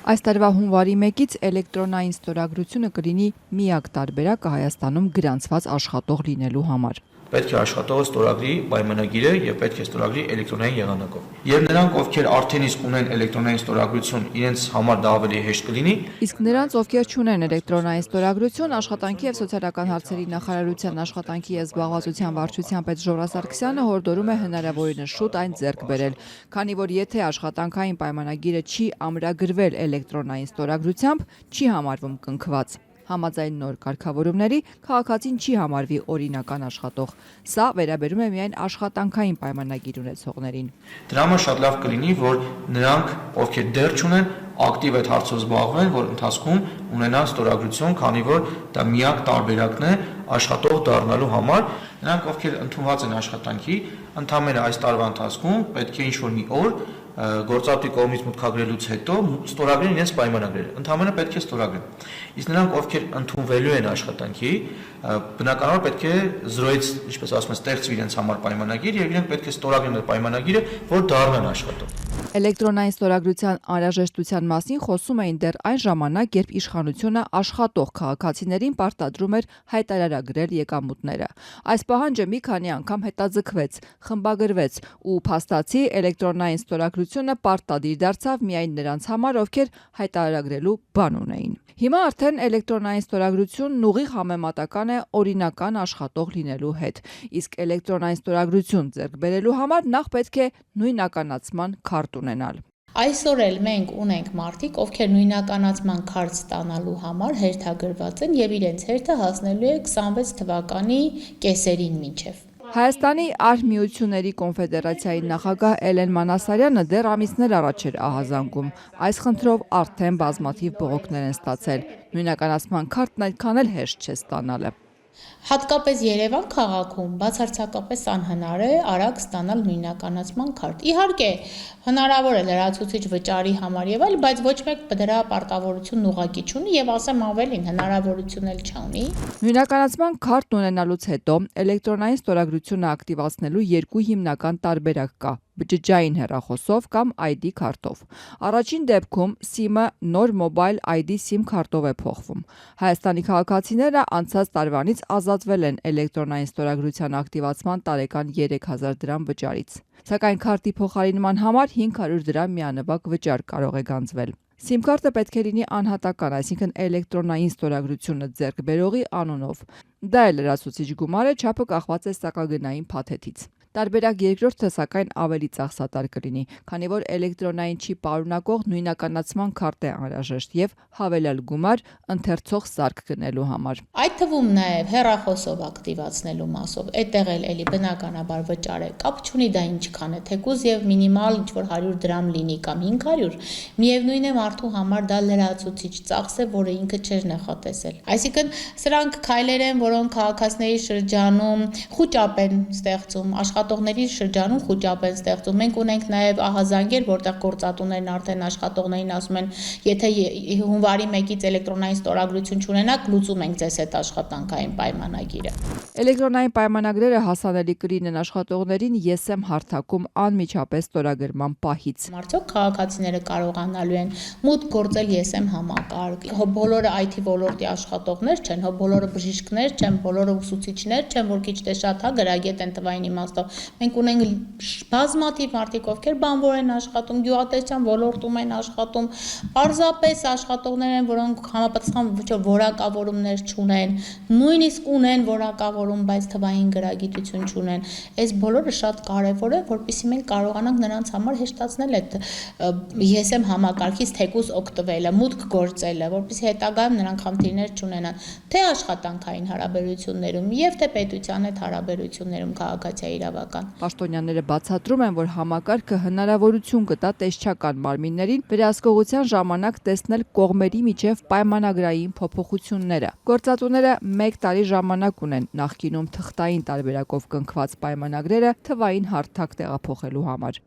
Այս տարվա հունվարի 1-ից էլեկտրոնային ստորագրությունը կլինի միակ տարբերակը Հայաստանում գրանցված աշխատող լինելու համար։ Պետք է աշխատողը ստորագրի պայմանագիրը եւ պետք է ստորագրի էլեկտրոնային եղանակով։ Եվ նրանք, ովքեր արդեն իսկ ունեն էլեկտրոնային ստորագրություն, իրենց համար դա ավելի հեշտ կլինի։ Իսկ նրանց, ովքեր չունեն էլեկտրոնային ստորագրություն, Աշխատանքի եւ սոցիալական հարցերի նախարարության աշխատանքի եւ զբաղվածության վարչության պետ Ժորա Սարգսյանը հորդորում է հնարավորինս շուտ այն ձեռք բերել, քանի որ եթե աշխատանքային պայմանագիրը չի ամրագրվել էլեկտրոնային ստորագրությամբ, չի համարվում կնքված։ Համաձայն նոր կարգավորումների քաղաքացին չի համարվի օրինական աշխատող։ Սա վերաբերում է միայն աշխատանքային պայմանագիր ունեցողներին։ Դրա համար շատ լավ կլինի, որ նրանք, ովքեր դեռ չունեն, ակտիվ այդ հարցով զբաղվեն, որ ընթացքում ունենան ստորագրություն, քանի որ դա միակ տարբերակն է աշխատող դառնալու համար։ Նրանք, ովքեր ընդունված են աշխատանքի, ընդամենը այս տարվա ընթացքում պետք է ինչ-որ մի օր գործատուի կողմից մուտքագրելուց հետո ստորագրեն իրենց պայմանագրերը։ Ընդամենը պետք է ստորագրեն։ Իսկ նրանք, ովքեր ընդունվելու են աշխատանքի, բնականաբար պետք է զրոյից, ինչպես ասում են, ստեղծվի իրենց համար պայմանագիր եւ իրենք պետք է ստորագրեն այդ պայմանագիրը, որ դառնան աշխատող։ Էլեկտրոնային ստորագրության անհրաժեշտության մասին խոսում էին դեռ այն ժամանակ, երբ իշխանությունը աշխատող քաղաքացիներին պարտադրում էր հայտարարագրել եկամուտները։ Այս պահանջը մի քանի անգամ հետաձգվեց, խմբագրվեց ու փաստացի էլեկտրոնային ստորագրությունը պարտադիր դարձավ միայն նրանց համար, ովքեր հայտարարագրելու բան ունեին։ Հիմա արդեն էլեկտրոնային ստորագրությունն ուղիղ համեմատական է օրինական աշխատող լինելու հետ, իսկ էլեկտրոնային ստորագրություն ձեռք բերելու համար նախ պետք է նույնականացման քարտ ունենալ։ Այսօր էլ մենք ունենք մարդիկ, ովքեր նույնականացման քարտ ստանալու համար հերթագրված են եւ իրենց հերթը հասնելու է 26 թվականի կեսերին մինչեւ։ Հայաստանի արհմիությունների կոնֆեդերացիայի նախագահ Էլեն Մանասարյանը դեռ ամիսներ առաջ էր ահազանգում։ Այս խնդրով արդեն բազմաթիվ բողոքներ են ստացել։ Նույնականացման քարտն այդքան էլ հեշտ չէ ստանալը։ Հատկապես Երևան քաղաքում բացարձակապես անհնար է արագ ստանալ նույնականացման քարտ։ Իհարկե, հնարավոր է լրացուցիչ վճարի համար եւ այլ, բայց ոչ մեկ դրա պարտավորությունն ուղղակի չունի եւ ասեմ ավելին, հնարավորություն էլ չունի։ Նույնականացման քարտ ունենալուց հետո էլեկտրոնային ստորագրությունը ակտիվացնելու երկու հիմնական տարբերակ կա՝ բջջային հեռախոսով կամ ID քարտով։ Առաջին դեպքում SIM-ը նոր Mobile ID SIM քարտով է փոխվում։ Հայաստանի քաղաքացիները անցած տարվանից ազատվել են էլեկտրոնային ստորագրության ակտիվացման տարեկան 3000 դրամ վճարից։ Սակայն քարտի փոխարինման համար 500 դրամ միանվագ վճար կարող է գանձվել։ SIM քարտը պետք է լինի անհատական, այսինքն էլեկտրոնային ստորագրությունը ձեռք բերողի անունով։ Դա է լրացուցիչ գումարը, չափը կախված է սակագնային փաթեթից։ Տարբերակ երկրորդը սակայն ավելի ծախսատար կլինի, քանի որ էլեկտրոնային չի պարունակող նույնականացման քարտ է անհրաժեշտ եւ հավելյալ գումար ընթերցող սարք գնելու համար։ Այդ թվում նաեւ հեռախոսով ակտիվացնելու մասով այդտեղ էլի բնականաբար վճար է, կապ չունի դա ինչքան է, թեկուզ եւ մինիմալ ինչ որ 100 դրամ լինի կամ 500, միևնույն է մարդու համար դա լրացուցիչ ծախս է, որը ինքը չէր նախատեսել։ Այսինքն սրանք քայլեր են, որոնք քաղաքացիների շրջանում խոճապ են ստեղծում, աշխատողների շրջանում խոճապ են ստեղծում։ Մենք ունենք նաև ահազանգեր, որտեղ գործատուներն արդեն աշխատողներին ասում են, եթե հունվարի 1-ից էլեկտրոնային ստորագրություն չունենաք, լուծում ենք ձեզ այդ աշխատանքային պայմանագիրը։ Էլեկտրոնային պայմանագրերը հասանելի կլինեն աշխատողներին ԵՍ-եմ հարթակում անմիջապես ստորագրման պահից։ Արդյոք քաղաքացիները կարողանալու են մուտք գործել ԵՍ-եմ համակարգ։ Բոլորը IT ոլորտի աշխատողներ չեն, բոլորը բժիշկներ չեն, բոլորը ուսուցիչներ չեն, որ քիչ թե շատ գրագետ են թվային իմաստով։ Մենք ունենք բազմաթիվ մարդիկ, ովքեր բանվոր են աշխատում, գյուղատնտեսության ոլորտում են աշխատում, պարզապես աշխատողներ են, որոնք համապատասխան որակավորումներ չունեն, նույնիսկ ունեն որակավորում, բայց թվային գրագիտություն չունեն։ Այս բոլորը շատ կարևոր է, որպեսզի մենք կարողանանք նրանց համար հեշտացնել այդ ԵՍ-եմ համակարգից թեկուզ օգտվելը, մուտք գործելը, որպեսզի հետագայում նրանք խնդիրներ չունենան, թե աշխատանքային հարաբերություններում եւ թե պետության հետ հարաբերություններում քաղաքացիայի իրավական։ Պաշտոնյաները բացատրում են, որ համակարգը հնարավորություն կտա տեսչական մարմիններին վերահսկողության ժամանակ տեսնել կողմերի միջև պայմանագրային փոփոխությունները։ Գործատուները 1 տարի ժամանակ ունեն նախկինում թղթային տարբերակով կնքված պայմանագրերը թվային հարթակ տեղափոխելու համար։